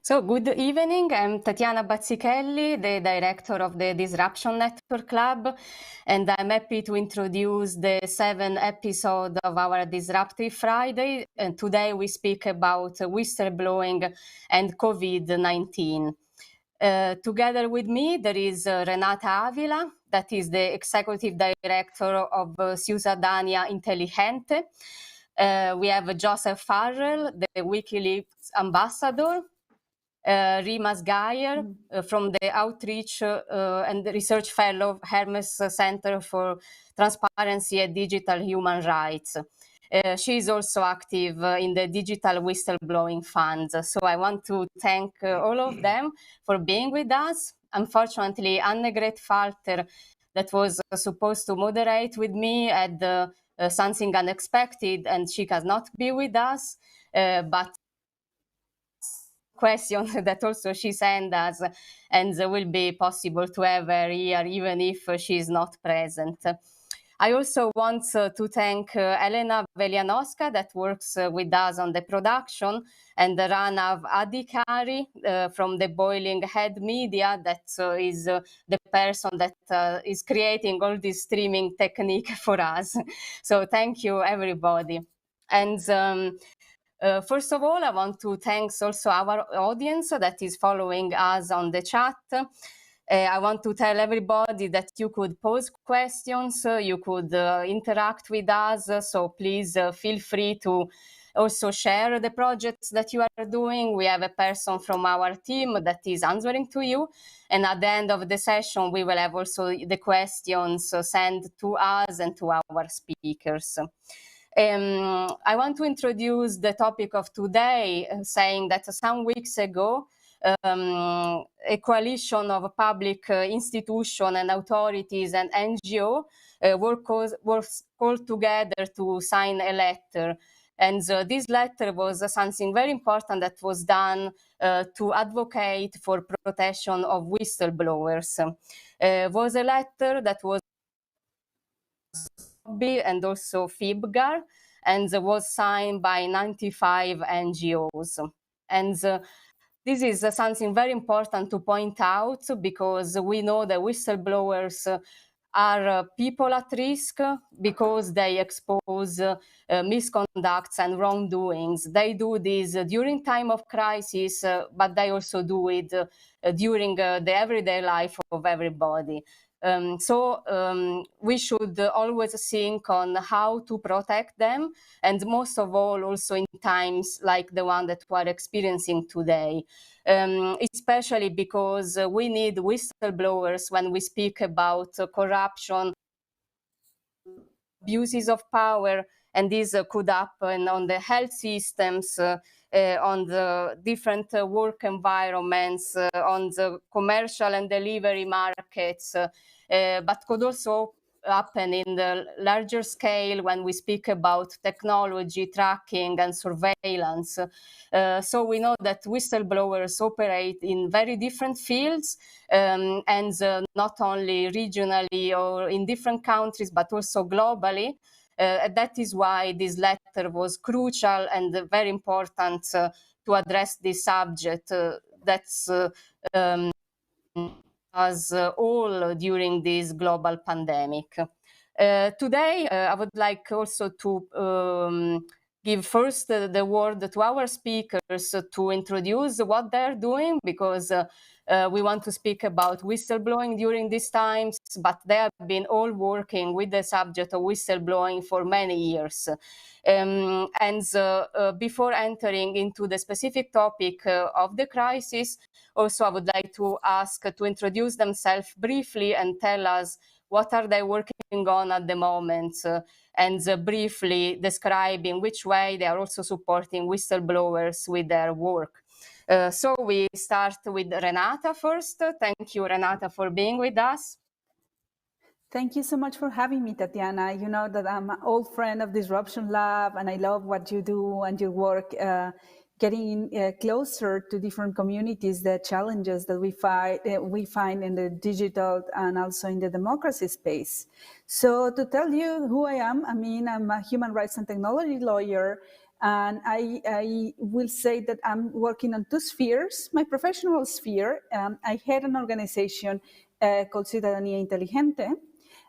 So good evening, I'm Tatiana Bazzichelli, the director of the Disruption Network Club, and I'm happy to introduce the 7th episode of our Disruptive Friday. And today we speak about whistleblowing and COVID-19. Together with me, there is Renata Avila, that is the executive director of Ciudadanía Inteligente. We have Joseph Farrell, the WikiLeaks ambassador. Rima Sghaier from the Outreach and Research Fellow of Hermes Center for Transparency and Digital Human Rights. She is also active in the Digital Whistleblowing Fund. So I want to thank all of them for being with us. Unfortunately, Annegret Falter, that was supposed to moderate with me, had something unexpected, and she cannot be with us. But questions that also she sent us, and will be possible to have her here even if she is not present. I also want to thank Elena Velianowska that works with us on the production, and Ranav Adhikari from the Boiling Head Media, that is the person that is creating all this streaming technique for us. So thank you, everybody. And first of all, I want to thank also our audience that is following us on the chat. I want to tell everybody that you could pose questions, you could interact with us, so please feel free to also share the projects that you are doing. We have a person from our team that is answering to you, and at the end of the session we will have also the questions sent to us and to our speakers. I want to introduce the topic of today, saying that some weeks ago, a coalition of public institutions and authorities and NGO were called together to sign a letter. And this letter was something very important that was done to advocate for protection of whistleblowers. Was a letter that was and also FIBGAR, and was signed by 95 NGOs. And this is something very important to point out, because we know that whistleblowers are people at risk because they expose misconducts and wrongdoings. They do this during time of crisis, but they also do it during the everyday life of everybody. So we should always think on how to protect them, and most of all also in times like the one that we are experiencing today, especially because we need whistleblowers when we speak about corruption, abuses of power, and this could happen on the health systems, on the different work environments, on the commercial and delivery markets, but could also happen in the larger scale when we speak about technology, tracking, and surveillance. So we know that whistleblowers operate in very different fields, and not only regionally or in different countries, but also globally. That is why this letter was crucial and very important to address this subject that's us all during this global pandemic. Today, I would like also to give first the word to our speakers to introduce what they're doing, because we want to speak about whistleblowing during these times, but they have been all working with the subject of whistleblowing for many years. Before entering into the specific topic of the crisis, also I would like to ask to introduce themselves briefly and tell us what are they working on at the moment, and briefly describe in which way they are also supporting whistleblowers with their work. So we start with Renata first. Thank you, Renata, for being with us. Thank you so much for having me, Tatiana. You know that I'm an old friend of Disruption Lab, and I love what you do and your work, getting closer to different communities, the challenges that we find in the digital and also in the democracy space. So to tell you who I am, I'm a human rights and technology lawyer, And I will say that I'm working on two spheres. My professional sphere, I head an organization called Ciudadanía Inteligente.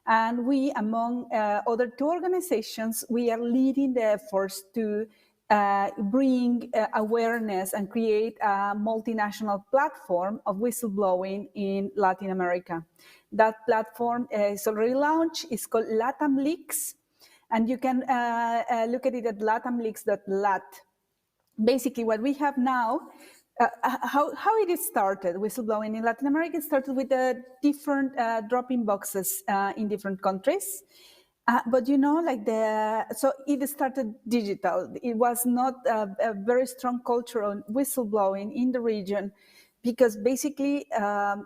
And we, among other two organizations, we are leading the efforts to bring awareness and create a multinational platform of whistleblowing in Latin America. That platform is already launched. It's called LATAM Leaks. And you can look at it at latamleaks.lat. Basically, what we have now, how it started, whistleblowing in Latin America, started with different drop-in boxes in different countries. But so it started digital. It was not a very strong culture on whistleblowing in the region, because basically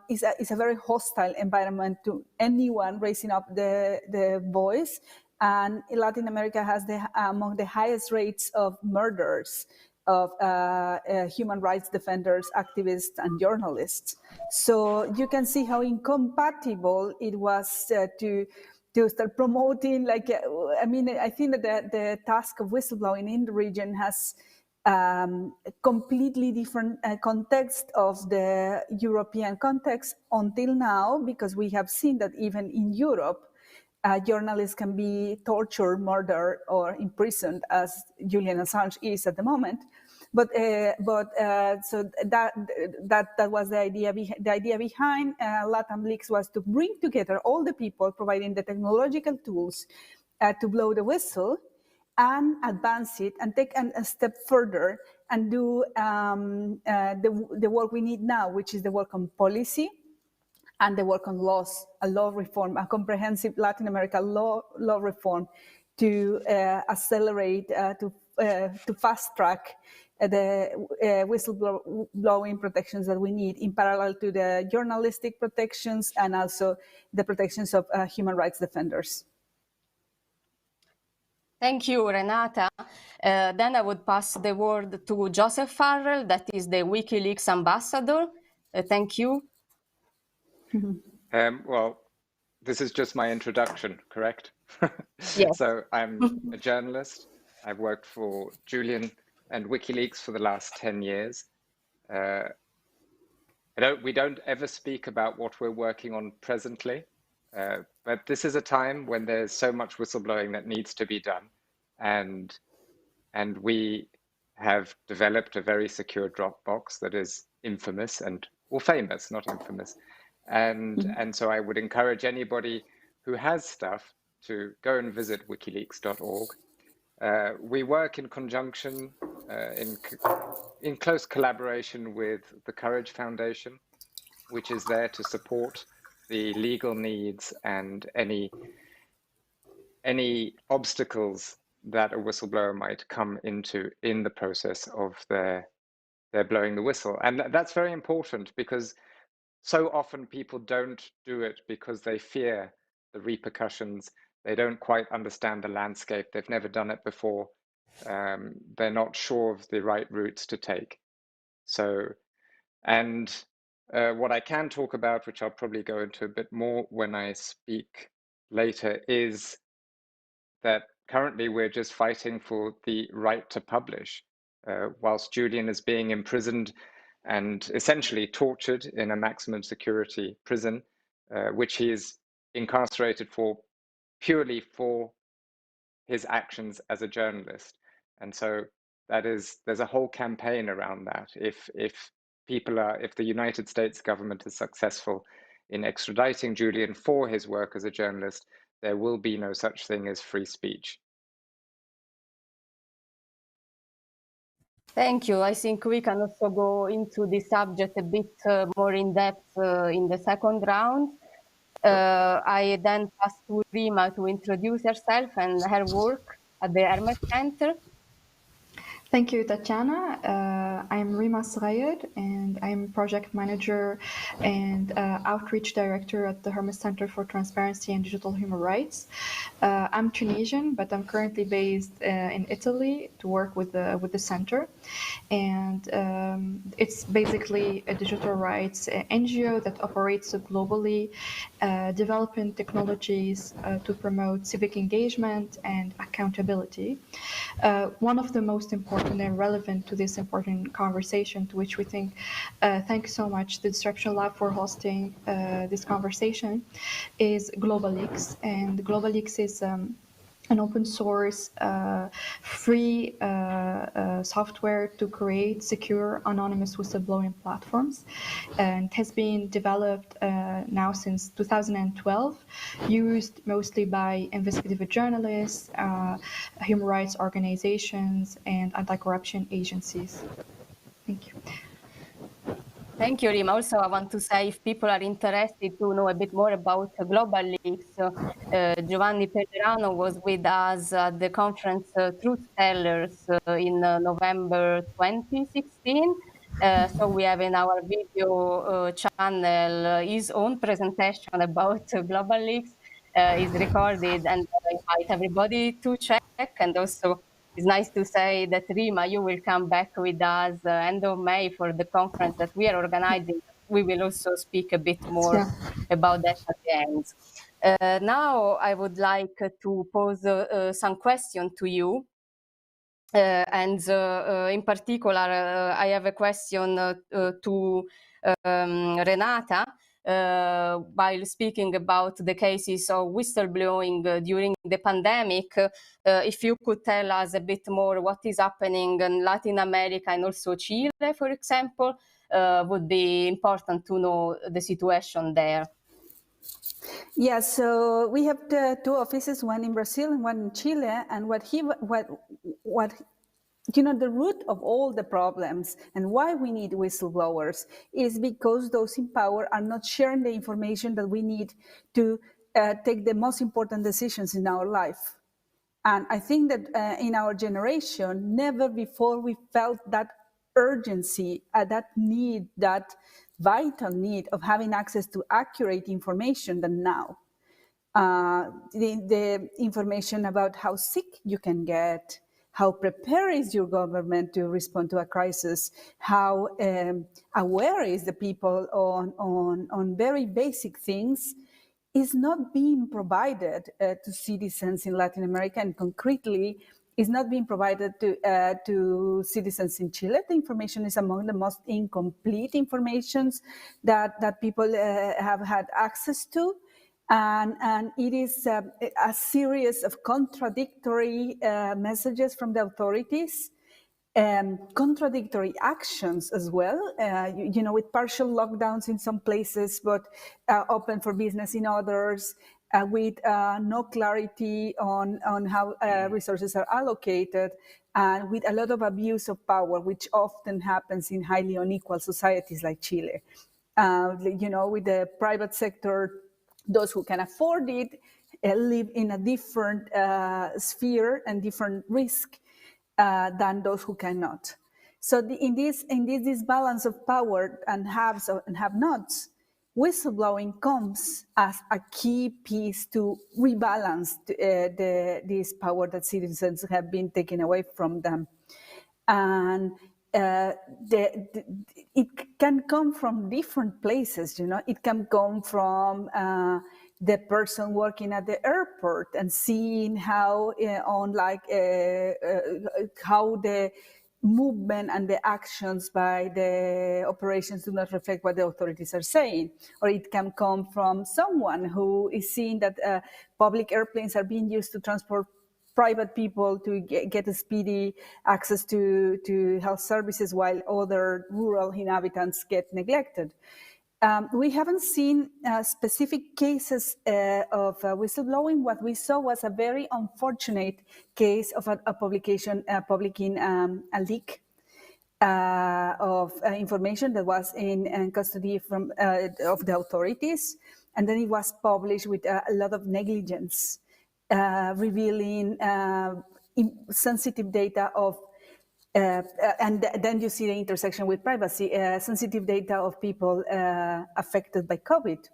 it's a very hostile environment to anyone raising up the voice. And Latin America has among the highest rates of murders of human rights defenders, activists, and journalists. So you can see how incompatible it was to start promoting, I think that the task of whistleblowing in the region has a completely different context of the European context until now, because we have seen that even in Europe, journalists can be tortured, murdered, or imprisoned, as Julian Assange is at the moment. So that was the idea. The idea behind LATAM Leaks was to bring together all the people providing the technological tools to blow the whistle, and advance it and take a step further and do the work we need now, which is the work on policy and the work on laws, a law reform, a comprehensive Latin America law reform to accelerate, to fast track the whistleblowing protections that we need, in parallel to the journalistic protections and also the protections of human rights defenders. Thank you, Renata. Then I would pass the word to Joseph Farrell, that is the WikiLeaks ambassador. Thank you. Well, this is just my introduction, correct? Yes. So I'm a journalist. I've worked for Julian and WikiLeaks for the last 10 years. We don't ever speak about what we're working on presently, but this is a time when there's so much whistleblowing that needs to be done. And we have developed a very secure Dropbox that is infamous or famous, not infamous. And so I would encourage anybody who has stuff to go and visit wikileaks.org. We work in conjunction, in close collaboration with the Courage Foundation, which is there to support the legal needs and any obstacles that a whistleblower might come into in the process of their blowing the whistle. And that's very important, because so often people don't do it because they fear the repercussions. They don't quite understand the landscape. They've never done it before. They're not sure of the right routes to take. So, and what I can talk about, which I'll probably go into a bit more when I speak later, is that currently we're just fighting for the right to publish. Whilst Julian is being imprisoned and essentially tortured in a maximum security prison, which he is incarcerated for purely for his actions as a journalist. And so there's a whole campaign around that. If the United States government is successful in extraditing Julian for his work as a journalist, there will be no such thing as free speech. Thank you. I think we can also go into the subject a bit more in depth in the second round. I then pass to Rima to introduce herself and her work at the Hermes Center. Thank you, Tatiana. I'm Rima Sghaier, and I'm project manager and outreach director at the Hermes Center for Transparency and Digital Human Rights. I'm Tunisian, but I'm currently based in Italy to work with the center. And it's basically a digital rights NGO that operates globally, developing technologies to promote civic engagement and accountability. One of the most important and relevant to this important conversation, to which we think, thank you so much, the Disruption Lab, for hosting this conversation, is WikiLeaks. And WikiLeaks is an open source, free software to create secure, anonymous whistleblowing platforms. And it has been developed now since 2012, used mostly by investigative journalists, human rights organizations, and anti-corruption agencies. Thank you. Thank you, Rima. Also, I want to say, if people are interested to know a bit more about WikiLeaks, Giovanni Pellerano was with us at the conference Truth Tellers in November 2016. So we have in our video channel his own presentation about WikiLeaks. Is recorded, and I invite everybody to check. And also, it's nice to say that, Rima, you will come back with us end of May for the conference that we are organizing. We will also speak a bit more about that at the end. Now, I would like to pose some questions to you. In particular, I have a question to Renata. While speaking about the cases of whistleblowing during the pandemic, if you could tell us a bit more what is happening in Latin America and also Chile, for example, would be important to know the situation there. Yeah, so we have two offices, one in Brazil and one in Chile. And the root of all the problems and why we need whistleblowers is because those in power are not sharing the information that we need to take the most important decisions in our life. And I think that in our generation, never before we felt that urgency, that need, that vital need of having access to accurate information than now. The information about how sick you can get, how prepared is your government to respond to a crisis, how aware is the people on very basic things, is not being provided to citizens in Latin America, and concretely is not being provided to citizens in Chile. The information is among the most incomplete informations that people have had access to. And it is a series of contradictory messages from the authorities, contradictory actions as well, with partial lockdowns in some places, but open for business in others, with no clarity on how resources are allocated, and with a lot of abuse of power, which often happens in highly unequal societies like Chile. With the private sector, those who can afford it live in a different sphere and different risk than those who cannot. So in this balance of power and haves and have-nots, whistleblowing comes as a key piece to rebalance this power that citizens have been taken away from them. And it can come from different places. It can come from the person working at the airport and seeing how how the movement and the actions by the operations do not reflect what the authorities are saying. Or it can come from someone who is seeing that public airplanes are being used to transport private people to get a speedy access to health services, while other rural inhabitants get neglected. We haven't seen specific cases of whistleblowing. What we saw was a very unfortunate case of a publication publishing a leak of information that was in custody of the authorities, and then it was published with a lot of negligence, revealing sensitive data of then you see the intersection with privacy, sensitive data of people affected by COVID.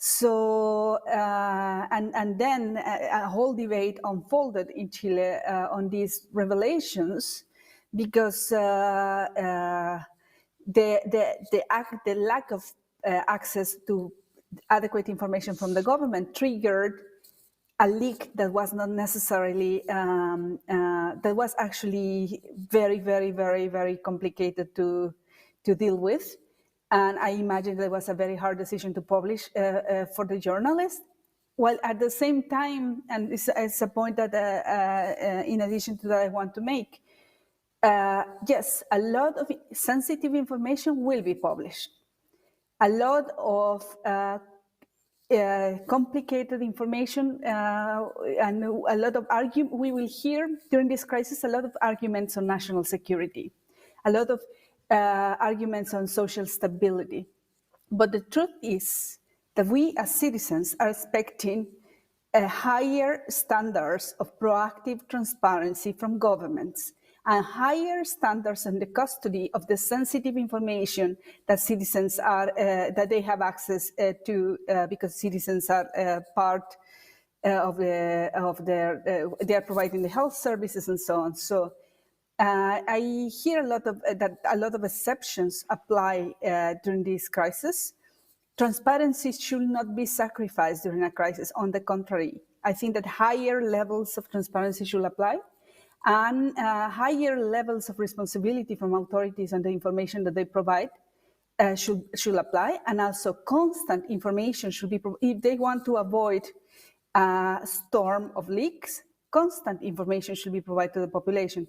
So, and then a whole debate unfolded in Chile on these revelations, because the lack of access to adequate information from the government triggered a leak that was not necessarily, that was actually very, very, very, very complicated to deal with. And I imagine that was a very hard decision to publish for the journalist. While at the same time, and it's a point that in addition to that I want to make, yes, a lot of sensitive information will be published. A lot of complicated information and a lot of we will hear during this crisis a lot of arguments on national security, a lot of arguments on social stability. But the truth is that we as citizens are expecting higher standards of proactive transparency from governments, and higher standards in the custody of the sensitive information that citizens are that they have access to, because citizens are part of their they are providing the health services and so on. So I hear a lot of exceptions apply during this crisis. Transparency should not be sacrificed during a crisis. On the contrary, I think that higher levels of transparency should apply, and higher levels of responsibility from authorities on the information that they provide should apply, and also constant information should be, if they want to avoid a storm of leaks, constant information should be provided to the population.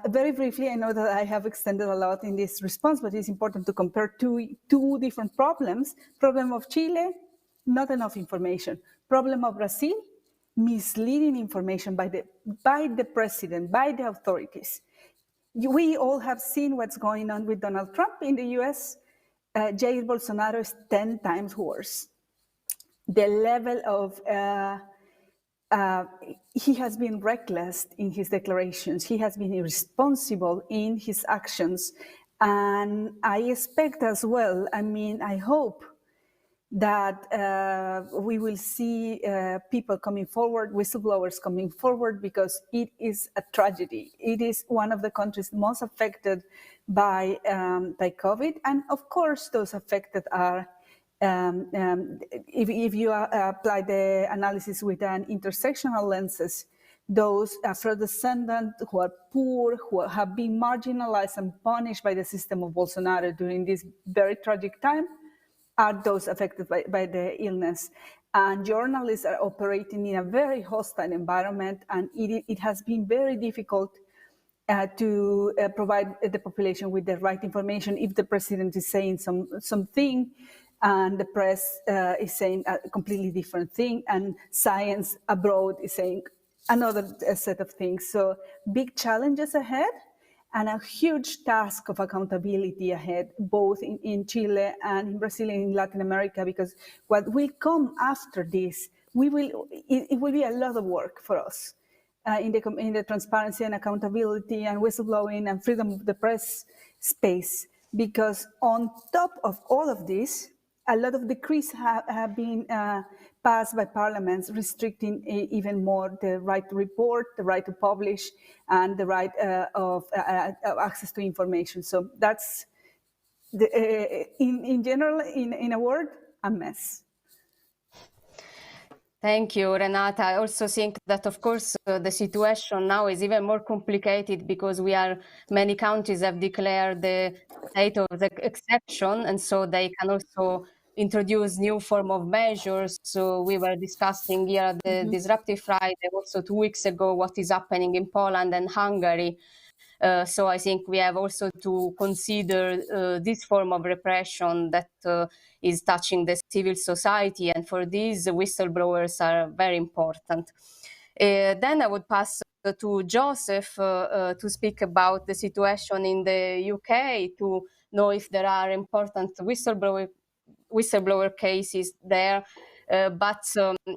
Very briefly, I know that I have extended a lot in this response, but it's important to compare two different problems. Problem of Chile, not enough information. Problem of Brazil, misleading information by the president, by the authorities. We all have seen what's going on with Donald Trump in the US. Jair Bolsonaro is 10 times worse. The level of, he has been reckless in his declarations. He has been irresponsible in his actions. And I expect as well, I hope that we will see people coming forward, whistleblowers coming forward, because it is a tragedy. It is one of the countries most affected by COVID. And of course, those affected are, if you apply the analysis with an intersectional lenses, those Afro-descendants who are poor, who have been marginalized and punished by the system of Bolsonaro during this very tragic time, are those affected by the illness. And journalists are operating in a very hostile environment, and it has been very difficult to provide the population with the right information if the president is saying something and the press is saying a completely different thing, and science abroad is saying another set of things. So big challenges ahead, and a huge task of accountability ahead, both in Chile and in Brazil and in Latin America, because what will come after this, it will be a lot of work for us in the transparency and accountability and whistleblowing and freedom of the press space. Because on top of all of this, a lot of decrees have been passed by parliaments restricting even more the right to report, the right to publish, and the right of access to information. So that's, in general, in a word, a mess. Thank you, Renata. I also think that, of course, the situation now is even more complicated because many countries have declared the state of the exception, and so they can also introduce new form of measures. So we were discussing here at the Disruptive Friday, also 2 weeks ago, what is happening in Poland and Hungary. So I think we have also to consider this form of repression that is touching the civil society, and for this, whistleblowers are very important. Then I would pass to Joseph to speak about the situation in the UK, to know if there are important whistleblower cases there. But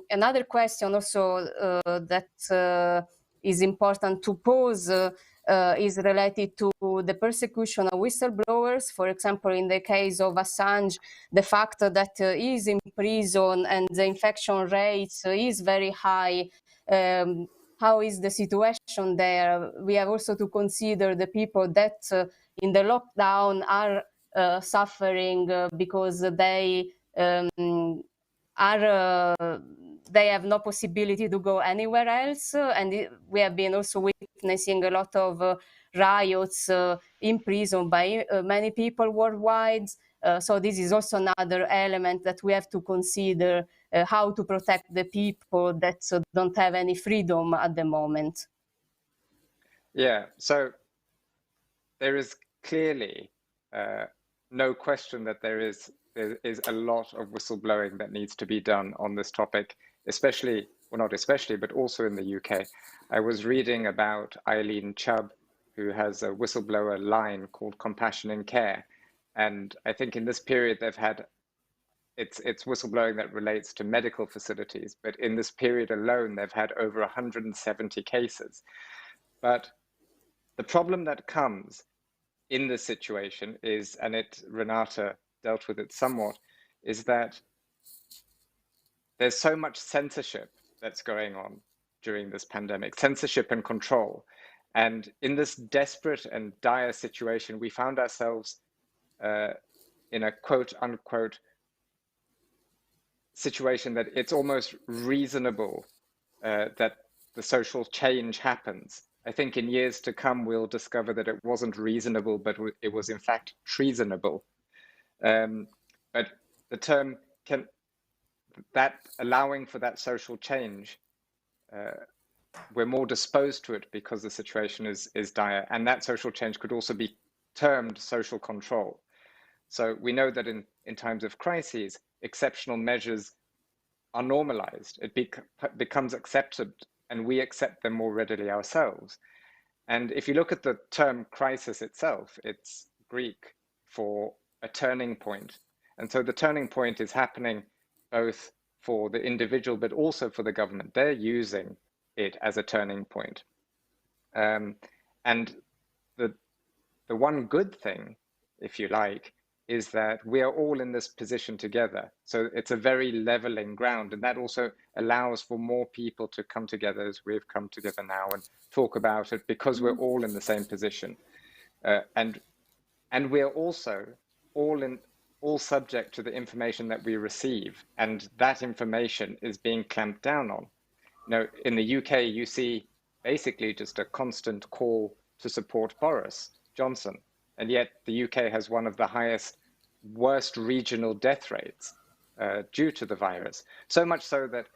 another question also that is important to pose is related to the persecution of whistleblowers. For example, in the case of Assange, the fact that he is in prison and the infection rate is very high. How is the situation there? We have also to consider the people that in the lockdown are suffering because they they have no possibility to go anywhere else, and we have been also witnessing a lot of riots in prison by many people worldwide. So this is also another element that we have to consider, how to protect the people that don't have any freedom at the moment. Yeah, so there is clearly no question that there is a lot of whistleblowing that needs to be done on this topic, especially, well, not especially, but also in the UK. I was reading about Eileen Chubb, who has a whistleblower line called Compassion in Care. And I think in this period, they've had, it's whistleblowing that relates to medical facilities, but in this period alone, they've had over 170 cases. But the problem that comes in this situation is, and Renata dealt with it somewhat, is that there's so much censorship that's going on during this pandemic, censorship and control. And in this desperate and dire situation, we found ourselves in a quote unquote situation that it's almost reasonable that the social change happens. I think in years to come, we'll discover that it wasn't reasonable, but it was in fact treasonable. But the term allowing for that social change, we're more disposed to it because the situation is dire. And that social change could also be termed social control. So we know that in times of crises, exceptional measures are normalized. It becomes accepted, and we accept them more readily ourselves. And if you look at the term crisis itself, it's Greek for a turning point. And so the turning point is happening both for the individual, but also for the government. They're using it as a turning point. And the one good thing, if you like, is that we are all in this position together. So it's a very leveling ground, and that also allows for more people to come together as we've come together now and talk about it, because we're all in the same position. And we're also all subject to the information that we receive, and that information is being clamped down on. In the UK, you see basically just a constant call to support Boris Johnson. And yet the UK has one of the worst regional death rates due to the virus. So much so that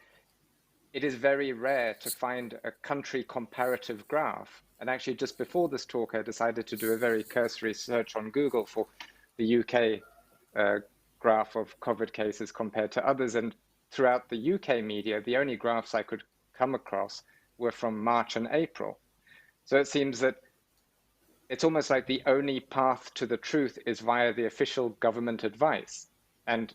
it is very rare to find a country comparative graph. And actually, just before this talk, I decided to do a very cursory search on Google for the UK graph of COVID cases compared to others. And throughout the UK media, the only graphs I could come across were from March and April. So it seems that it's almost like the only path to the truth is via the official government advice. And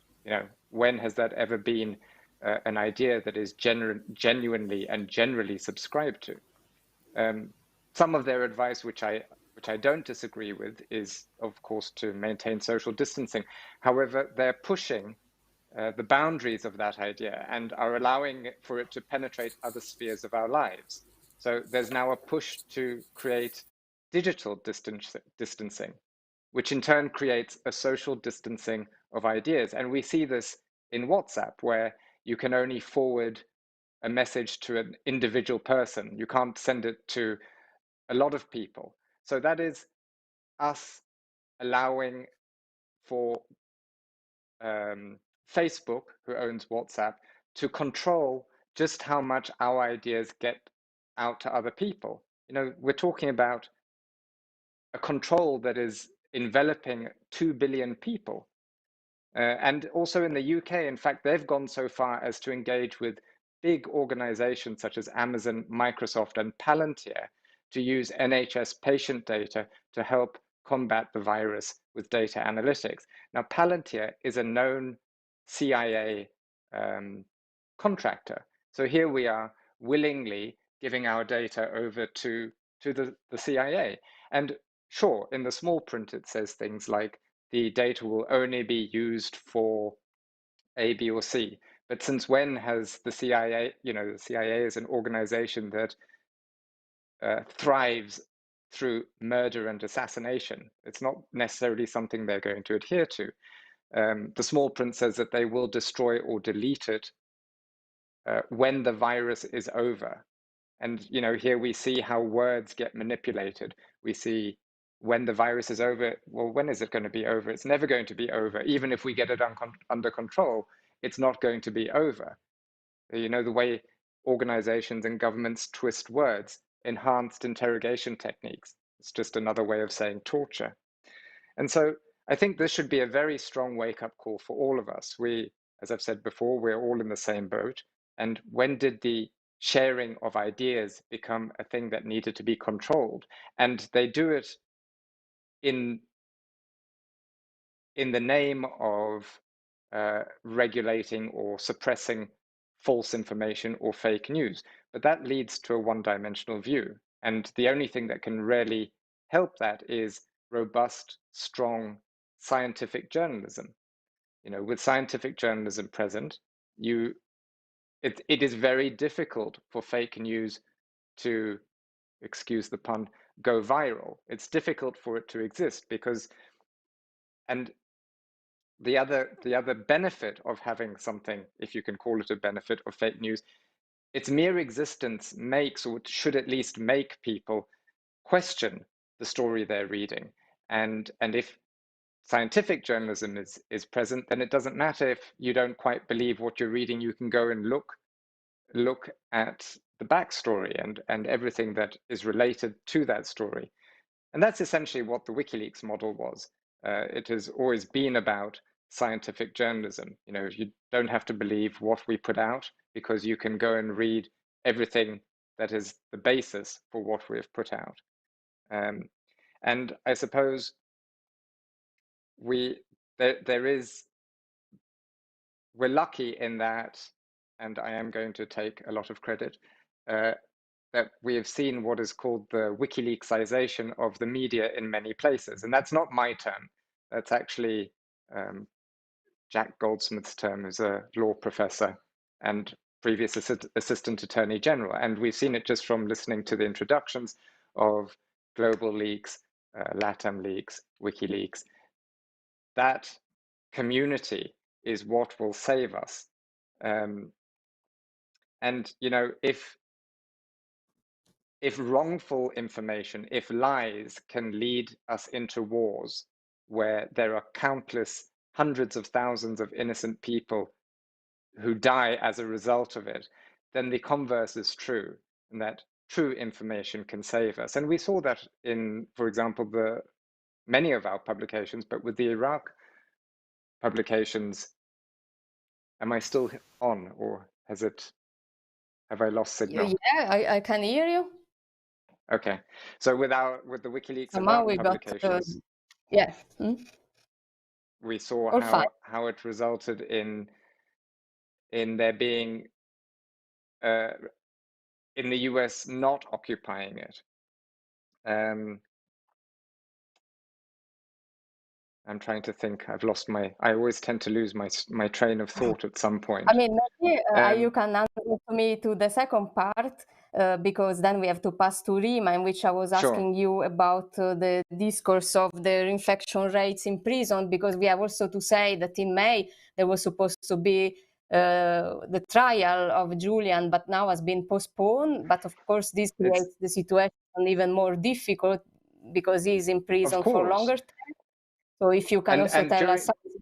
when has that ever been an idea that is genuinely and generally subscribed to? Some of their advice, which I don't disagree with, is of course to maintain social distancing. However, they're pushing the boundaries of that idea and are allowing for it to penetrate other spheres of our lives. So there's now a push to create digital distancing, which in turn creates a social distancing of ideas. And we see this in WhatsApp, where you can only forward a message to an individual person. You can't send it to a lot of people. So that is us allowing for Facebook, who owns WhatsApp, to control just how much our ideas get out to other people. We're talking about a control that is enveloping 2 billion people. And also in the UK, in fact, they've gone so far as to engage with big organizations such as Amazon, Microsoft, and Palantir to use NHS patient data to help combat the virus with data analytics. Now, Palantir is a known CIA contractor. So here we are willingly giving our data over to to the CIA. And sure, in the small print, it says things like the data will only be used for A, B, or C. But since when has the CIA, the CIA is an organization that thrives through murder and assassination. It's not necessarily something they're going to adhere to. The small print says that they will destroy or delete it when the virus is over. And here we see how words get manipulated. We see when the virus is over, well, when is it going to be over? It's never going to be over. Even if we get it under control, it's not going to be over. The way organizations and governments twist words, enhanced interrogation techniques. It's just another way of saying torture. And so I think this should be a very strong wake-up call for all of us. We, as I've said before, we're all in the same boat. And when did the sharing of ideas become a thing that needed to be controlled? And they do it in the name of regulating or suppressing false information or fake news. But that leads to a one-dimensional view. And the only thing that can really help that is robust, strong scientific journalism. With scientific journalism present, it is very difficult for fake news to, excuse the pun, go viral. It's difficult for it to exist because, and the other benefit of having something, if you can call it a benefit, of fake news, its mere existence makes, or should at least make, people question the story they're reading. And if scientific journalism is present, then it doesn't matter if you don't quite believe what you're reading. You can go and look at the backstory and everything that is related to that story. And that's essentially what the WikiLeaks model was. It has always been about scientific journalism. You don't have to believe what we put out because you can go and read everything that is the basis for what we have put out. And I suppose we're lucky in that, and I am going to take a lot of credit, that we have seen what is called the WikiLeaksization of the media in many places. And that's not my term. That's actually Jack Goldsmith's term, as a law professor and previous assistant attorney general. And we've seen it just from listening to the introductions of Global Leaks, LATAM Leaks, WikiLeaks. That community is what will save us. And if wrongful information, if lies can lead us into wars where there are countless hundreds of thousands of innocent people who die as a result of it, then the converse is true, and that true information can save us. And we saw that in, for example, many of our publications, but with the Iraq publications, am I still on, or have I lost signal? Yeah, I can hear you. Okay, so with the WikiLeaks Somehow Iraq publications, yeah. We saw how it resulted in there being in the US not occupying it. I'm trying to think. I always tend to lose my train of thought at some point. I mean, maybe you can answer to me to the second part, because then we have to pass to Rima, in which I was asking you about the discourse of the infection rates in prison, because we have also to say that in May there was supposed to be the trial of Julian, but now has been postponed. But of course, this makes the situation even more difficult because he's in prison for longer time. So if you can also tell us something.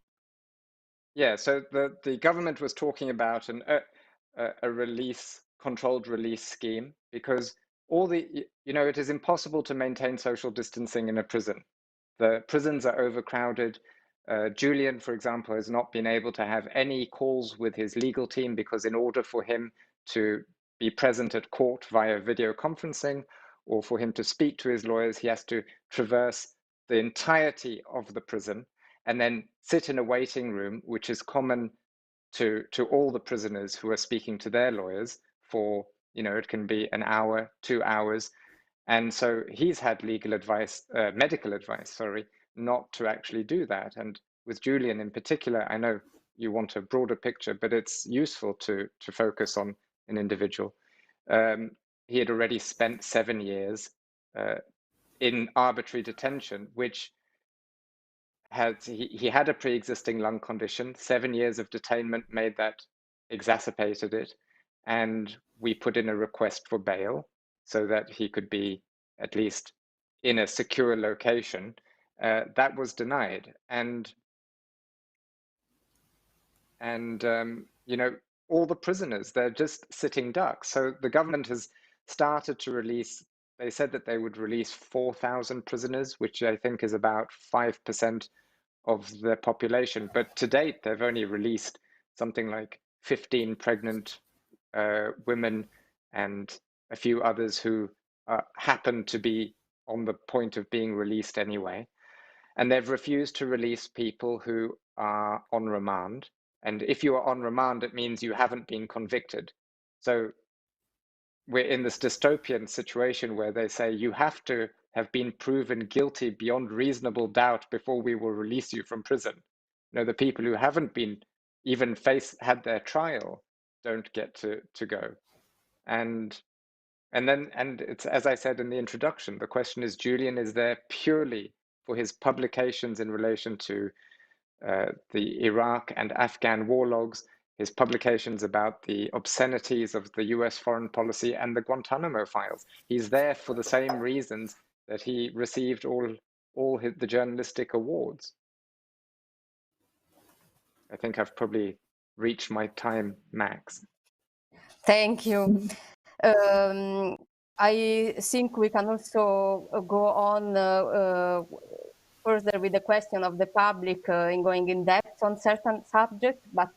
Yeah, so the government was talking about a controlled release scheme, because it is impossible to maintain social distancing in a prison. The prisons are overcrowded. Julian, for example, has not been able to have any calls with his legal team because in order for him to be present at court via video conferencing, or for him to speak to his lawyers, he has to traverse the entirety of the prison and then sit in a waiting room, which is common to all the prisoners who are speaking to their lawyers for, it can be an hour, 2 hours. And so he's had legal advice, medical advice, sorry, not to actually do that. And with Julian in particular, I know you want a broader picture, but it's useful to focus on an individual. He had already spent 7 years in arbitrary detention, which he had a pre-existing lung condition. 7 years of detainment made that, exacerbated it, and we put in a request for bail so that he could be at least in a secure location. That was denied, and you know, all the prisoners, they're just sitting ducks. So the government has started to release. They said that they would release 4,000 prisoners, which I think is about 5% of the population. But to date, they've only released something like 15 pregnant women and a few others who happen to be on the point of being released anyway. And they've refused to release people who are on remand. And if you are on remand, it means you haven't been convicted. So we're in this dystopian situation where they say you have to have been proven guilty beyond reasonable doubt before we will release you from prison. You know, the people who haven't been even had their trial don't get to go. And it's, as I said in the introduction, the question is, Julian is there purely for his publications in relation to the Iraq and Afghan war logs, his publications about the obscenities of the US foreign policy, and the Guantanamo files. He's there for the same reasons that he received all the journalistic awards. I think I've probably reached my time max. Thank you. I think we can also go on further with the question of the public in going in depth on certain subjects, but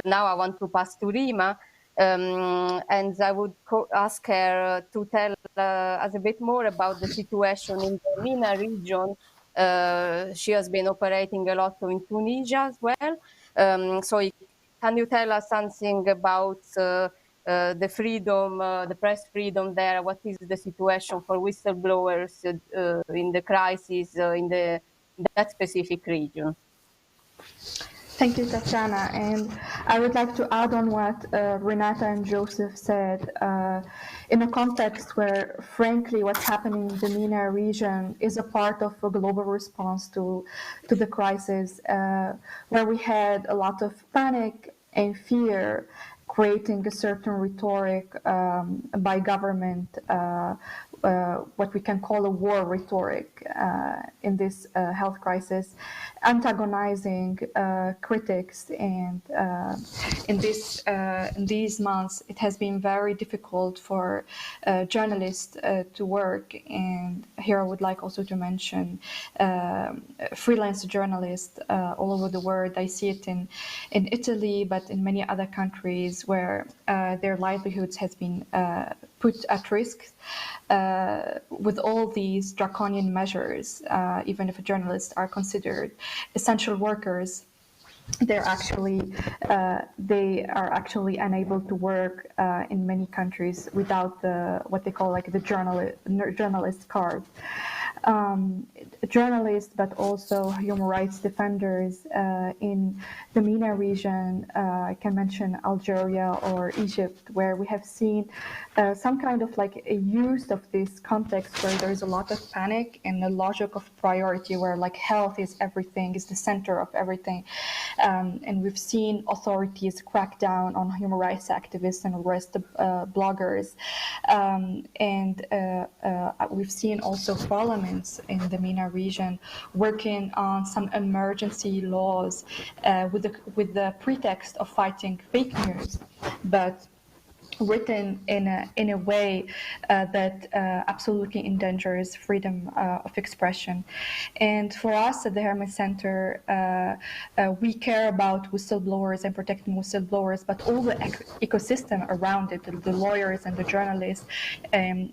now I want to pass to Rima, and I would ask her to tell us a bit more about the situation in the MENA region. She has been operating a lot in Tunisia as well. So can you tell us something about the freedom, the press freedom there? What is the situation for whistleblowers in the crisis in that specific region? Thank you, Tatiana. And I would like to add on what Renata and Joseph said. In a context where, frankly, what's happening in the MENA region is a part of a global response to the crisis, where we had a lot of panic and fear, creating a certain rhetoric by government, what we can call a war rhetoric in this health crisis, antagonizing critics. And in these months, it has been very difficult for journalists to work. And here I would like also to mention freelance journalists all over the world. I see it in Italy, but in many other countries where their livelihoods has been put at risk with all these draconian measures. Even if journalists are considered essential workers, they are actually unable to work in many countries without what they call like the journalist card. Journalists, but also human rights defenders in the MENA region. I can mention Algeria or Egypt, where we have seen some kind of like a use of this context where there is a lot of panic and a logic of priority, where like health is everything, is the center of everything. And we've seen authorities crack down on human rights activists and arrest bloggers. And we've seen also parliaments in the MENA region working on some emergency laws with the pretext of fighting fake news, but written in a way that absolutely endangers freedom of expression. And for us at the Hermes Center, we care about whistleblowers and protecting whistleblowers, but all the ecosystem around it, the lawyers and the journalists, and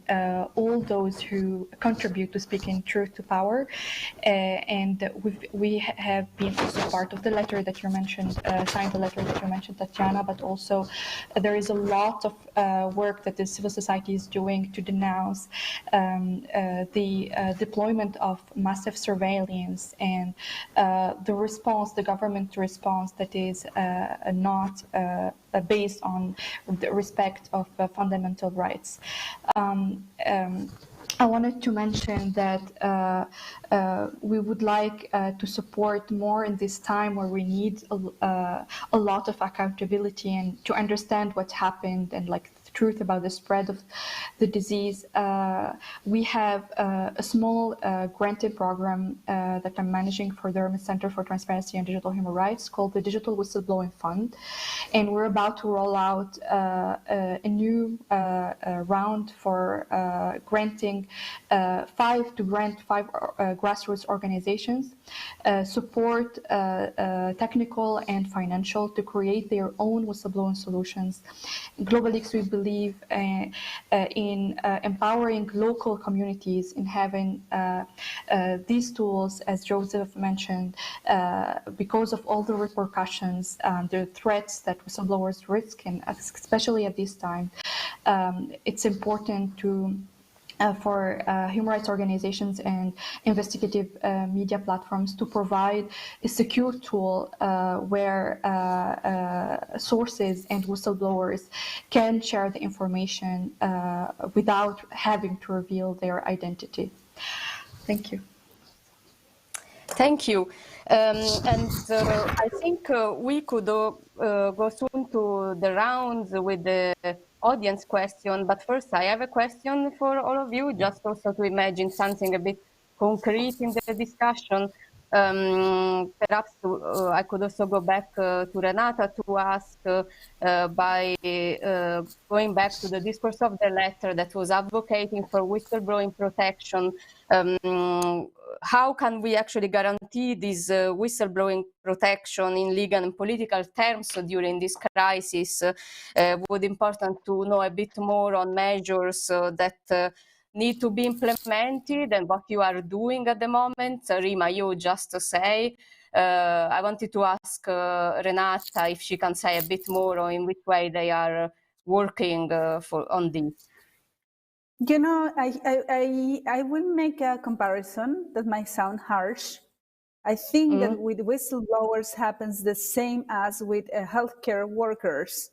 all those who contribute to speaking truth to power. And we have been also part of the letter that you mentioned, signed the letter that you mentioned, Tatiana, but also there is a lot of of work that the civil society is doing to denounce the deployment of massive surveillance and the response, the government response that is not based on the respect of fundamental rights. I wanted to mention that we would like to support more in this time where we need a lot of accountability and to understand what happened and like the truth about the spread of the disease. We have a small granted program that I'm managing for the Hermes Center for Transparency and Digital Human Rights called the Digital Whistleblowing Fund. And we're about to roll out a new round for granting five grassroots organizations, support technical and financial to create their own whistleblowing solutions. GlobalX, we believe in empowering local communities, in having these tools, as Joseph mentioned, because of all the repercussions, the threats that whistleblowers risk, and especially at this time, it's important to for human rights organizations and investigative media platforms to provide a secure tool where sources and whistleblowers can share the information without having to reveal their identity. Thank you. Thank you. I think we could go soon to the rounds with the audience question, but first I have a question for all of you, just also to imagine something a bit concrete in the discussion. Perhaps I could also go back to Renata to ask by going back to the discourse of the letter that was advocating for whistleblowing protection. How can we actually guarantee this whistleblowing protection in legal and political terms during this crisis? Would be important to know a bit more on measures that need to be implemented and what you are doing at the moment. Rima, you just to say. I wanted to ask Renata if she can say a bit more on in which way they are working on this. You know, I will make a comparison that might sound harsh. I think that with whistleblowers happens the same as with healthcare workers.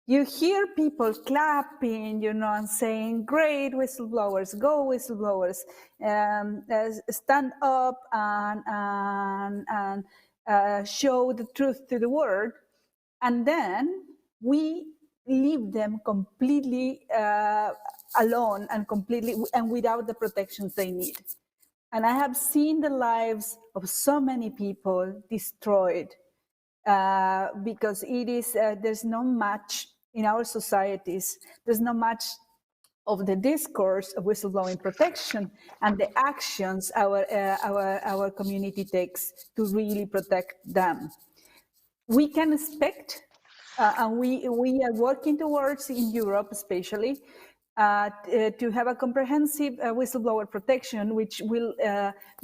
You hear people clapping, you know, and saying, great whistleblowers, go whistleblowers, stand up and show the truth to the world. And then we leave them completely alone and without the protections they need. And I have seen the lives of so many people destroyed because it is there's no match in our societies. There's no match of the discourse of whistleblowing protection and the actions our community takes to really protect them. We can expect, and we are working towards in Europe especially, to have a comprehensive whistleblower protection, which will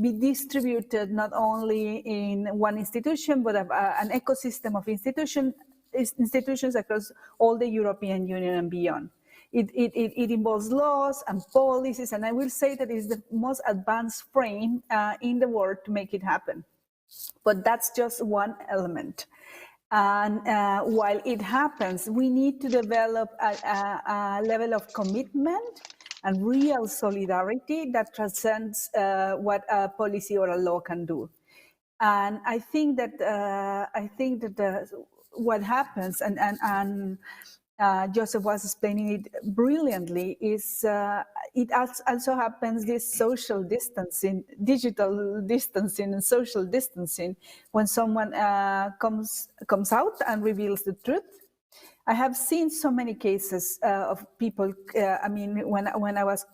be distributed not only in one institution, but an ecosystem of institutions across all the European Union and beyond. It involves laws and policies, and I will say that it is the most advanced frame in the world to make it happen. But that's just one element. And while it happens, we need to develop a level of commitment and real solidarity that transcends what a policy or a law can do. And I think that what happens, and Joseph was explaining it brilliantly, is it also happens, this social distancing, digital distancing and social distancing, when someone comes out and reveals the truth. I have seen so many cases of people, I mean, when I was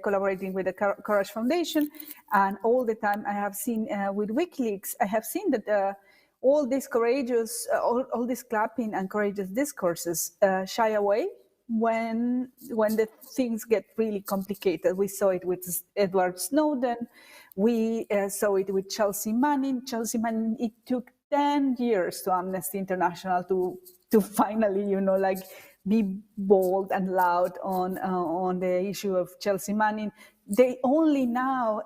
collaborating with the Courage Foundation, and all the time I have seen with WikiLeaks, I have seen that all these courageous, all these clapping and courageous discourses shy away when the things get really complicated. We saw it with Edward Snowden. We saw it with Chelsea Manning. Chelsea Manning, it took 10 years to Amnesty International to finally, you know, like be bold and loud on the issue of Chelsea Manning. They only now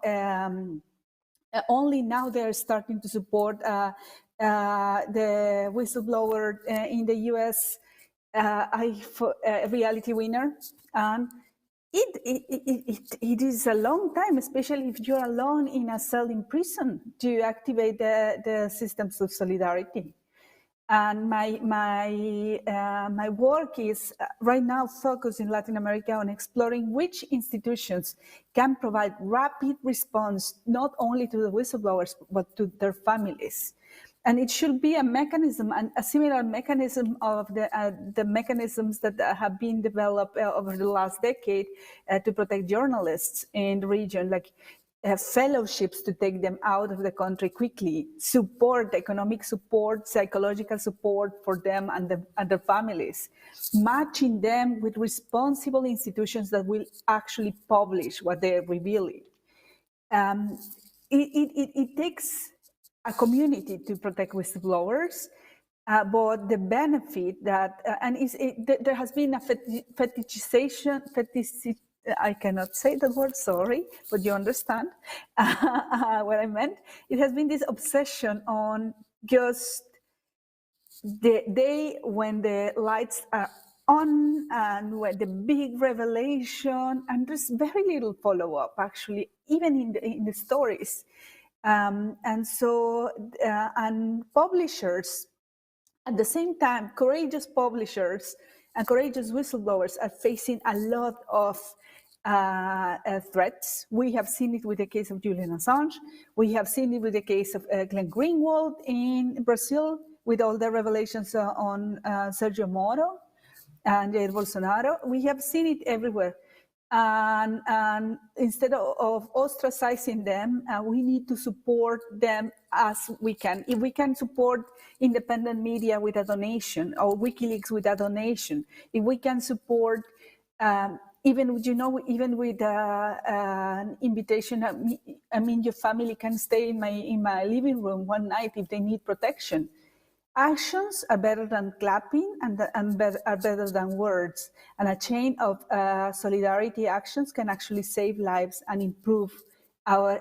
they're starting to support the whistleblower in the U.S. Reality Winner, and it is a long time, especially if you're alone in a cell in prison, to activate the systems of solidarity. And my work is right now focused in Latin America on exploring which institutions can provide rapid response, not only to the whistleblowers, but to their families. And it should be a mechanism, and a similar mechanism of the mechanisms that have been developed over the last decade to protect journalists in the region, like fellowships to take them out of the country quickly, support, economic support, psychological support for them and their families, matching them with responsible institutions that will actually publish what they're revealing. It takes a community to protect whistleblowers, but the benefit that, there has been a fetishization, I cannot say the word, sorry, but you understand what I meant. It has been this obsession on just the day when the lights are on and when the big revelation, and there's very little follow-up, actually, even in the stories. And publishers, at the same time, courageous publishers and courageous whistleblowers are facing a lot of threats. We have seen it with the case of Julian Assange. We have seen it with the case of Glenn Greenwald in Brazil, with all the revelations on Sergio Moro and Jair Bolsonaro. We have seen it everywhere. And instead of ostracizing them, we need to support them as we can. If we can support independent media with a donation, or WikiLeaks with a donation, if we can support, even with an invitation, I mean, your family can stay in my living room one night if they need protection. Actions are better than clapping and are better than words. And a chain of solidarity actions can actually save lives and improve our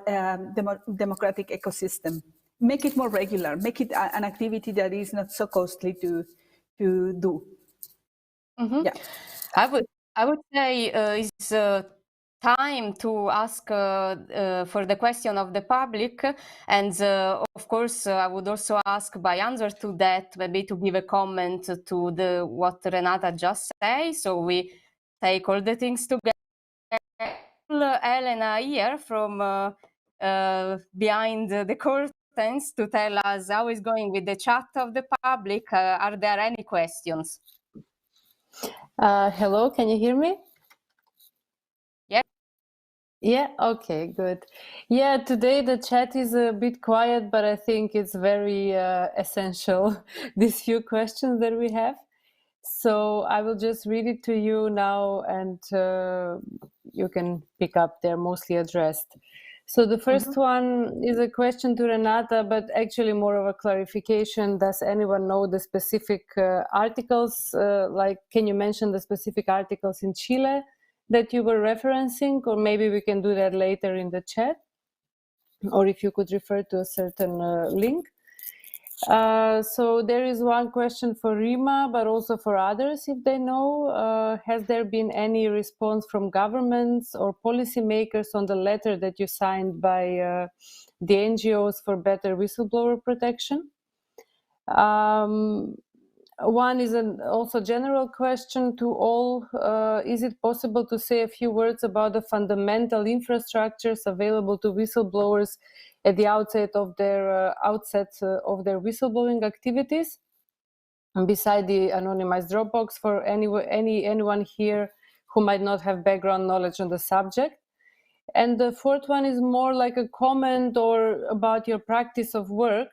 democratic ecosystem. Make it more regular. Make it an activity that is not so costly to do. Mm-hmm. Yeah, I would say it's time to ask for the question of the public, and of course I would also ask, by answer to that, maybe to give a comment to what Renata just said. So we take all the things together. Elena here from behind the curtains to tell us how it's going with the chat of the public. Are there any questions? Hello, can you hear me? Yeah. Yeah, okay, good. Yeah, today the chat is a bit quiet, but I think it's very essential, these few questions that we have. So I will just read it to you now, and you can pick up. They're mostly addressed. So the first one is a question to Renata, but actually more of a clarification. Does anyone know the specific articles? Like, can you mention the specific articles in Chile that you were referencing? Or maybe we can do that later in the chat. Or if you could refer to a certain link. So there is one question for Rima, but also for others, if they know. Has there been any response from governments or policymakers on the letter that you signed by the NGOs for better whistleblower protection? One is also general question to all. Is it possible to say a few words about the fundamental infrastructures available to whistleblowers at the outset of their whistleblowing activities, and beside the anonymized Dropbox, for anyone here who might not have background knowledge on the subject? And the fourth one is more like a comment or about your practice of work.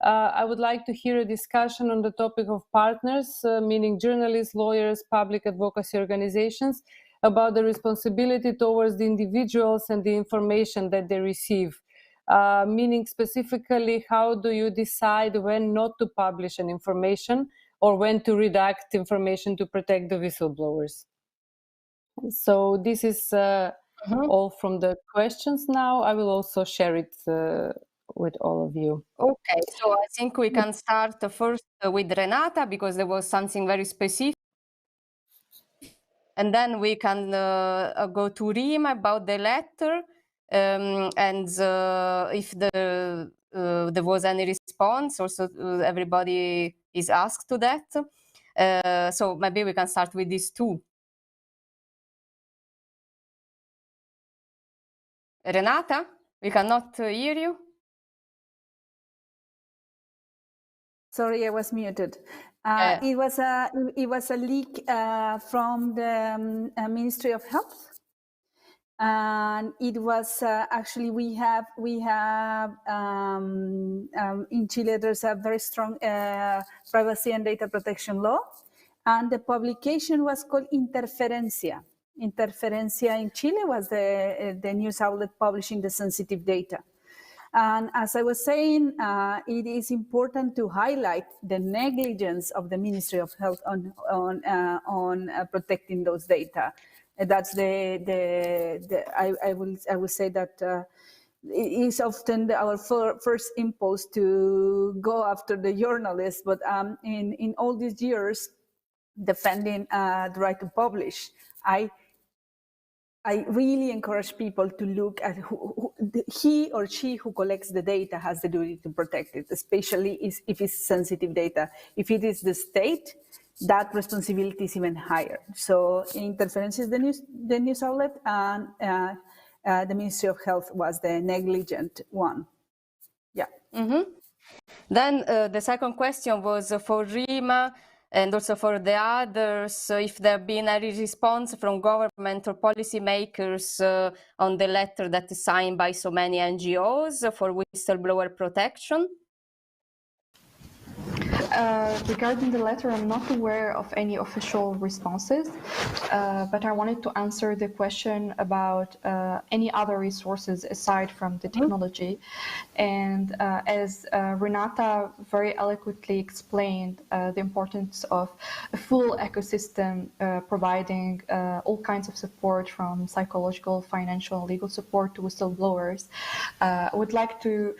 I would like to hear a discussion on the topic of partners, meaning journalists, lawyers, public advocacy organizations, about the responsibility towards the individuals and the information that they receive. Meaning specifically, how do you decide when not to publish an information or when to redact information to protect the whistleblowers. So this is all from the questions now. I will also share it with all of you. Okay, so I think we can start first with Renata, because there was something very specific. And then we can go to Rima about the letter, and if there was any response. Also, everybody is asked to that. So maybe we can start with these two. Renata, we cannot hear you. Sorry, I was muted. It was a leak from the Ministry of Health, and it was actually we have in Chile there's a very strong privacy and data protection law, and the publication was called Interferencia. Interferencia in Chile was the news outlet publishing the sensitive data. And as I was saying, it is important to highlight the negligence of the Ministry of Health on protecting those data. That's I will say that it is often our first impulse to go after the journalists, but in all these years defending the right to publish, I really encourage people to look at he or she who collects the data has the duty to protect it, especially if it's sensitive data. If it is the state, that responsibility is even higher. So Interference is the news outlet, and the Ministry of Health was the negligent one. Yeah. Mm-hmm. Then the second question was for Rima and also for the others, if there have been any response from government or policymakers on the letter that is signed by so many NGOs for whistleblower protection. Regarding the letter, I'm not aware of any official responses, but I wanted to answer the question about any other resources aside from the technology. And as Renata very eloquently explained, the importance of a full ecosystem providing all kinds of support, from psychological, financial, legal support to whistleblowers. I would like to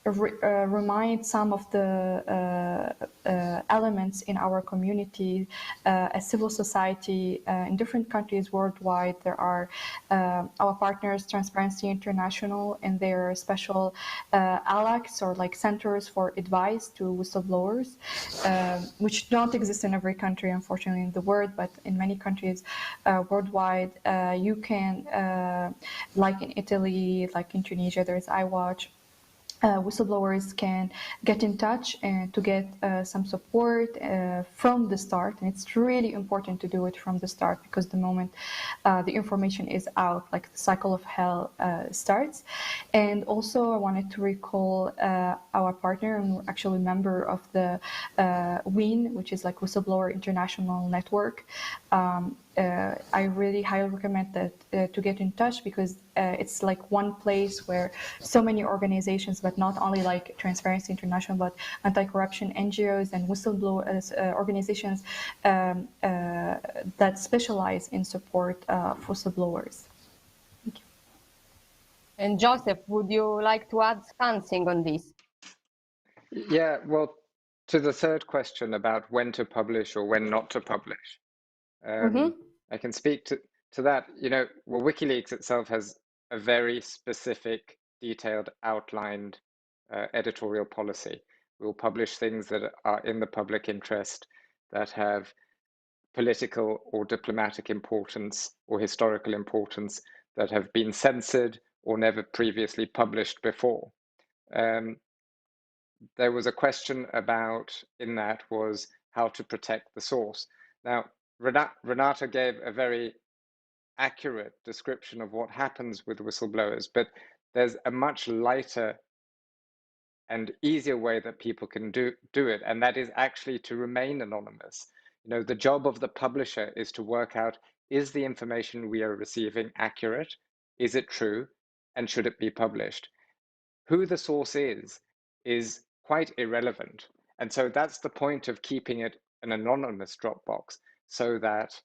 remind some of the elements in our community as civil society in different countries worldwide. There are our partners, Transparency International, and their special ALACs, or like centers for advice to whistleblowers, which don't exist in every country, unfortunately, in the world, but in many countries worldwide. You can, like in Italy, like in Tunisia, there's iWatch. Whistleblowers can get in touch and to get some support from the start. And it's really important to do it from the start, because the moment the information is out, like the cycle of hell starts. And also I wanted to recall our partner, and we're actually a member of the WIN, which is like Whistleblower International Network. I really highly recommend that to get in touch, because it's like one place where so many organizations, but not only like Transparency International, but anti-corruption NGOs and whistleblowers organizations that specialize in support for whistleblowers. Thank you. And Joseph, would you like to add something on this? Yeah, well, to the third question about when to publish or when not to publish, I can speak to that. You know, well, WikiLeaks itself has a very specific, detailed, outlined editorial policy. We'll publish things that are in the public interest, that have political or diplomatic importance or historical importance, that have been censored or never previously published before. There was a question about, in that, was how to protect the source. Now, Renata gave a very accurate description of what happens with whistleblowers, but there's a much lighter and easier way that people can do it, and that is actually to remain anonymous. You know, the job of the publisher is to work out, is the information we are receiving accurate? Is it true? And should it be published? Who the source is quite irrelevant. And so that's the point of keeping it an anonymous Dropbox, so that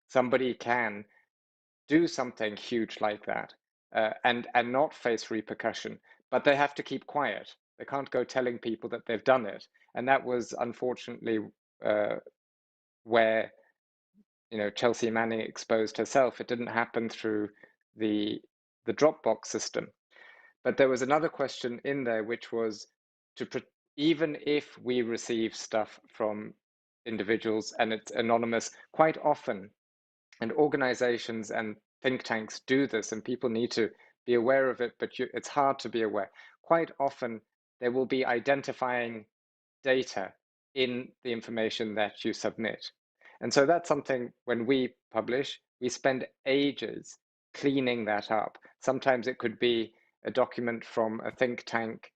somebody can do something huge like that and not face repercussion, but they have to keep quiet. They can't go telling people that they've done it. And that was unfortunately where Chelsea Manning exposed herself. It didn't happen through the Dropbox system. But there was another question in there, which was even if we receive stuff from individuals and it's anonymous, quite often, and organizations and think tanks do this, and people need to be aware of it, but it's hard to be aware. Quite often, there will be identifying data in the information that you submit. And so that's something, when we publish, we spend ages cleaning that up. Sometimes it could be a document from a think tank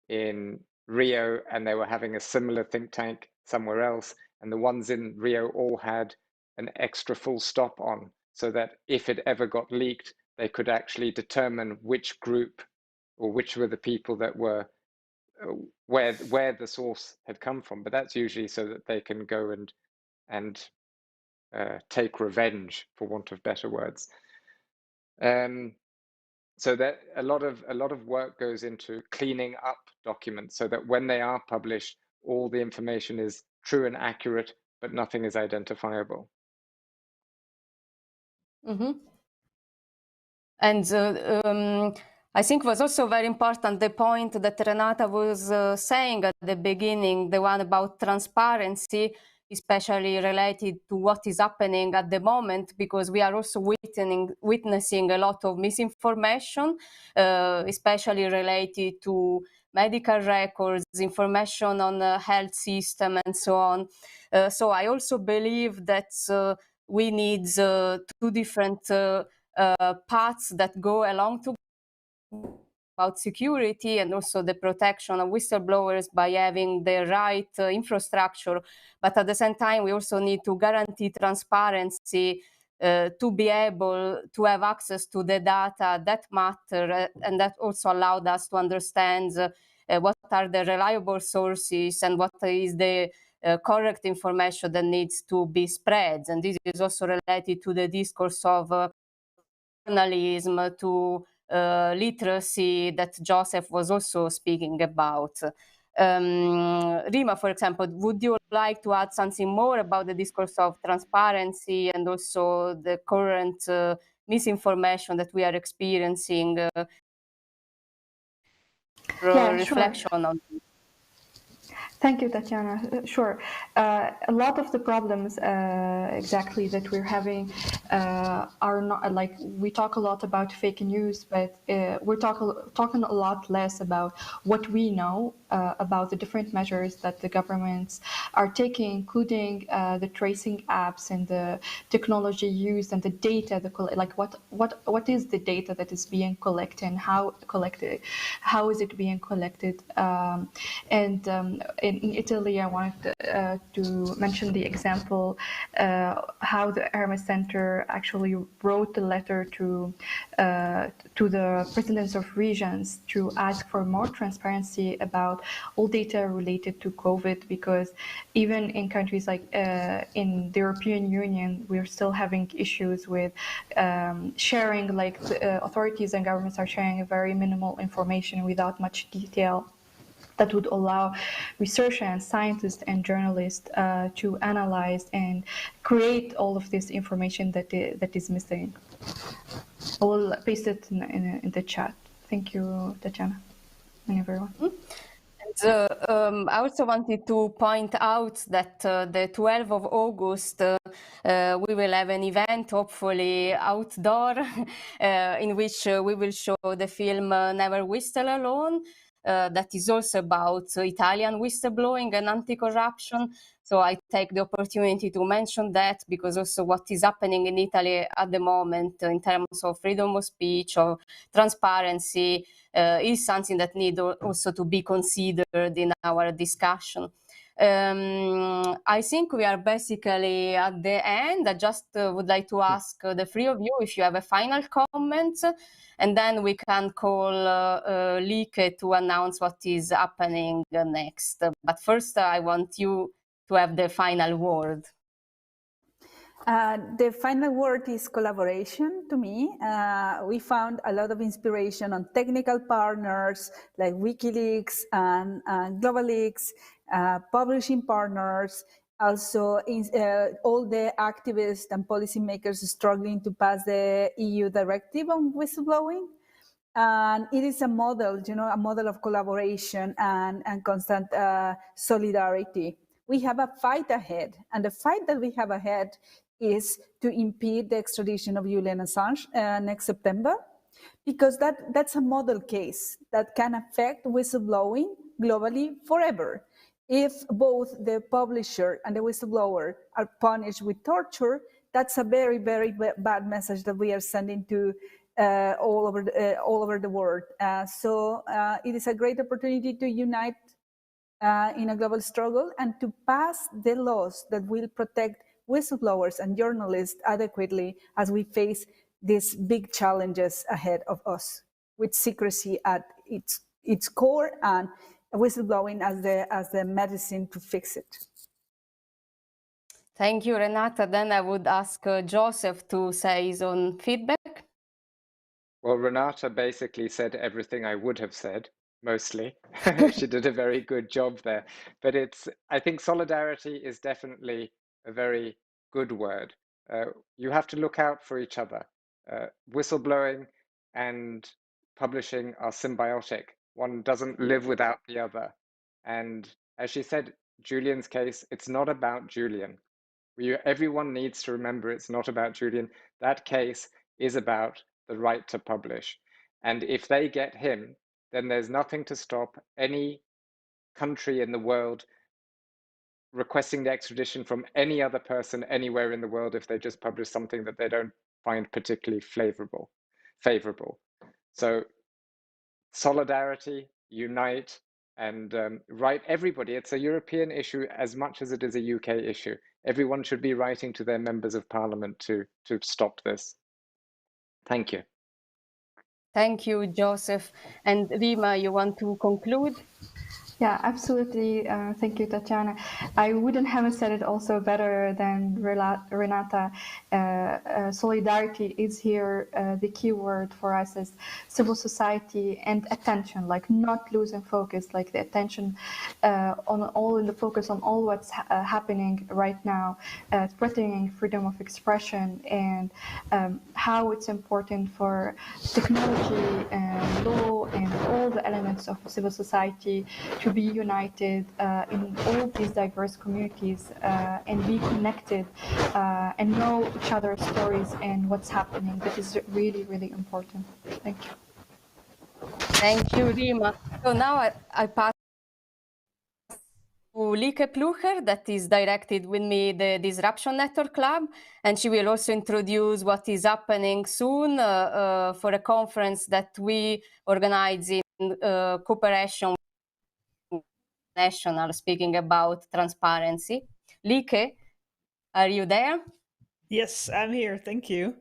in Rio, and they were having a similar think tank somewhere else, and the ones in Rio all had an extra full stop on, so that if it ever got leaked, they could actually determine which group or which were the people that were where the source had come from. But that's usually so that they can go and take revenge, for want of better words. So that a lot of work goes into cleaning up documents, so that when they are published, all the information is true and accurate, but nothing is identifiable. Mm-hmm. And I think was also very important the point that Renata was saying at the beginning, the one about transparency, especially related to what is happening at the moment, because we are also witnessing a lot of misinformation, especially related to medical records, information on the health system, and so on. So I also believe that we need two different paths that go along to about security and also the protection of whistleblowers by having the right infrastructure. But at the same time, we also need to guarantee transparency to be able to have access to the data that matter, and that also allowed us to understand what are the reliable sources and what is the correct information that needs to be spread. And this is also related to the discourse of journalism, to literacy that Joseph was also speaking about. Rima, for example, would you like to add something more about the discourse of transparency and also the current misinformation that we are experiencing? Reflection on this? Thank you, Tatiana. Sure. A lot of the problems exactly that we're having are not, like, we talk a lot about fake news, but we're talking a lot less about what we know about the different measures that the governments are taking, including the tracing apps and the technology used and the data, like what is the data that is being collected and how is it being collected, in Italy, I wanted to mention the example how the Hermes Center actually wrote a letter to the presidents of regions to ask for more transparency about all data related to COVID, because even in countries like in the European Union, we're still having issues with sharing, like the authorities and governments are sharing a very minimal information without much detail that would allow researchers and scientists and journalists to analyze and create all of this information that is missing. I will paste it in the chat. Thank you, Tatiana, and everyone. And I also wanted to point out that the 12th of August, we will have an event, hopefully outdoor, in which we will show the film Never Whistle Alone. That is also about Italian whistleblowing and anti-corruption. So I take the opportunity to mention that, because also what is happening in Italy at the moment in terms of freedom of speech or transparency is something that needs also to be considered in our discussion. I think we are basically at the end. I just would like to ask the three of you if you have a final comment, and then we can call Lieke to announce what is happening next. But first, I want you to have the final word. The final word is collaboration to me. We found a lot of inspiration on technical partners like WikiLeaks and GlobalLeaks, publishing partners, also all the activists and policymakers struggling to pass the EU directive on whistleblowing. And it is a model, a model of collaboration and constant solidarity. We have a fight ahead, and the fight that we have ahead is to impede the extradition of Julian Assange next September, because that's a model case that can affect whistleblowing globally forever. If both the publisher and the whistleblower are punished with torture, that's a very, very bad message that we are sending to all over the world. So it is a great opportunity to unite in a global struggle and to pass the laws that will protect whistleblowers and journalists adequately as we face these big challenges ahead of us, with secrecy at its core and whistleblowing as the medicine to fix it. Thank you, Renata. Then I would ask Joseph to say his own feedback. Well, Renata basically said everything I would have said, mostly. She did a very good job there. But I think solidarity is definitely a very good word. You have to look out for each other. Whistleblowing and publishing are symbiotic. One doesn't live without the other. And as she said, Julian's case, it's not about Julian. Everyone needs to remember it's not about Julian. That case is about the right to publish. And if they get him, then there's nothing to stop any country in the world requesting the extradition from any other person anywhere in the world if they just publish something that they don't find particularly favorable. So solidarity, unite, and write everybody. It's a European issue as much as it is a UK issue. Everyone should be writing to their members of parliament to stop this. Thank you. Thank you, Joseph. And Rima, you want to conclude? Yeah, absolutely. Thank you, Tatiana. I wouldn't have said it also better than Renata. Solidarity is here. The key word for us is civil society and attention, like not losing focus, like the attention the focus on all what's happening right now, threatening freedom of expression, and how it's important for technology and law and all the elements of civil society to be united in all these diverse communities and be connected and know each other's stories and what's happening. That is really, really important. Thank you. Thank you, Rima. So now I pass to Lieke Plucher, that is directed with me the Disruption Network Club, and she will also introduce what is happening soon for a conference that we organize in cooperation with National, speaking about transparency. Lieke, are you there? Yes, I'm here. Thank you.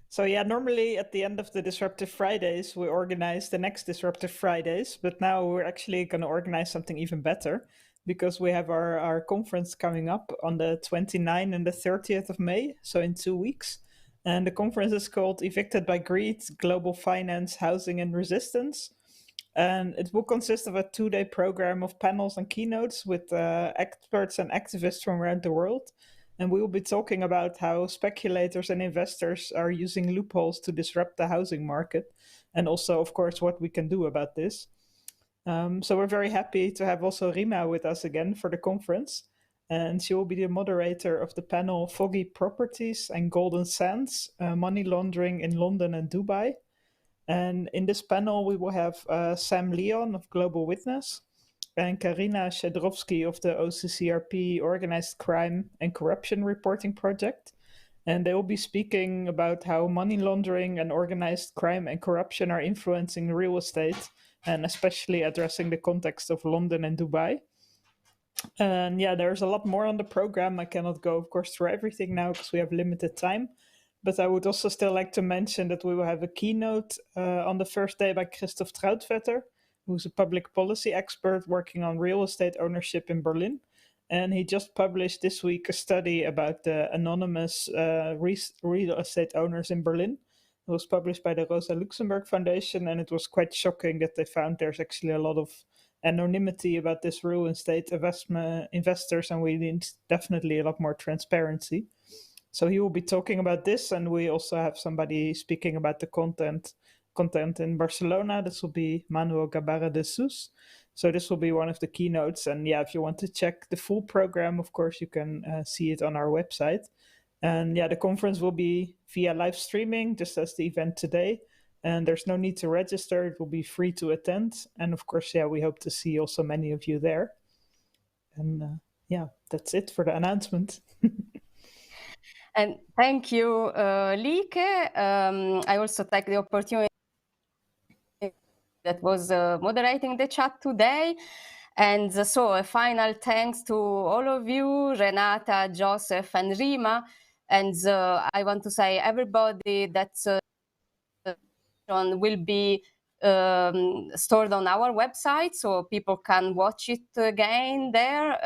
So yeah, normally at the end of the Disruptive Fridays, we organize the next Disruptive Fridays, but now we're actually going to organize something even better because we have our conference coming up on the 29th and the 30th of May, so in 2 weeks. And the conference is called Evicted by Greed, Global Finance, Housing and Resistance. And it will consist of a 2-day program of panels and keynotes with experts and activists from around the world. And we will be talking about how speculators and investors are using loopholes to disrupt the housing market. And also, of course, what we can do about this. So we're very happy to have also Rima with us again for the conference. And she will be the moderator of the panel Foggy Properties and Golden Sands, Money Laundering in London and Dubai. And in this panel, we will have Sam Leon of Global Witness and Karina Shedrovsky of the OCCRP Organized Crime and Corruption Reporting Project. And they will be speaking about how money laundering and organized crime and corruption are influencing real estate, and especially addressing the context of London and Dubai. And yeah, there's a lot more on the program. I cannot go, of course, through everything now because we have limited time. But I would also still like to mention that we will have a keynote on the first day by Christoph Trautvetter, who's a public policy expert working on real estate ownership in Berlin. And he just published this week a study about the anonymous real estate owners in Berlin. It was published by the Rosa Luxemburg Foundation, and it was quite shocking that they found there's actually a lot of anonymity about this real estate investors, and we need definitely a lot more transparency. So he will be talking about this, and we also have somebody speaking about the content in Barcelona. This will be Manuel Gabarra de Sus. So this will be one of the keynotes. And yeah, if you want to check the full program, of course, you can see it on our website. And yeah, the conference will be via live streaming, just as the event today. And there's no need to register. It will be free to attend. And of course, yeah, we hope to see also many of you there. And yeah, that's it for the announcement. And thank you, Lieke. I also take the opportunity that was moderating the chat today. And so a final thanks to all of you, Renata, Joseph, and Rima. And I want to say everybody that will be stored on our website, so people can watch it again there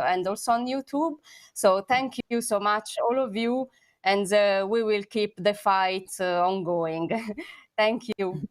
and also on YouTube. So thank you so much, all of you, and we will keep the fight ongoing. Thank you.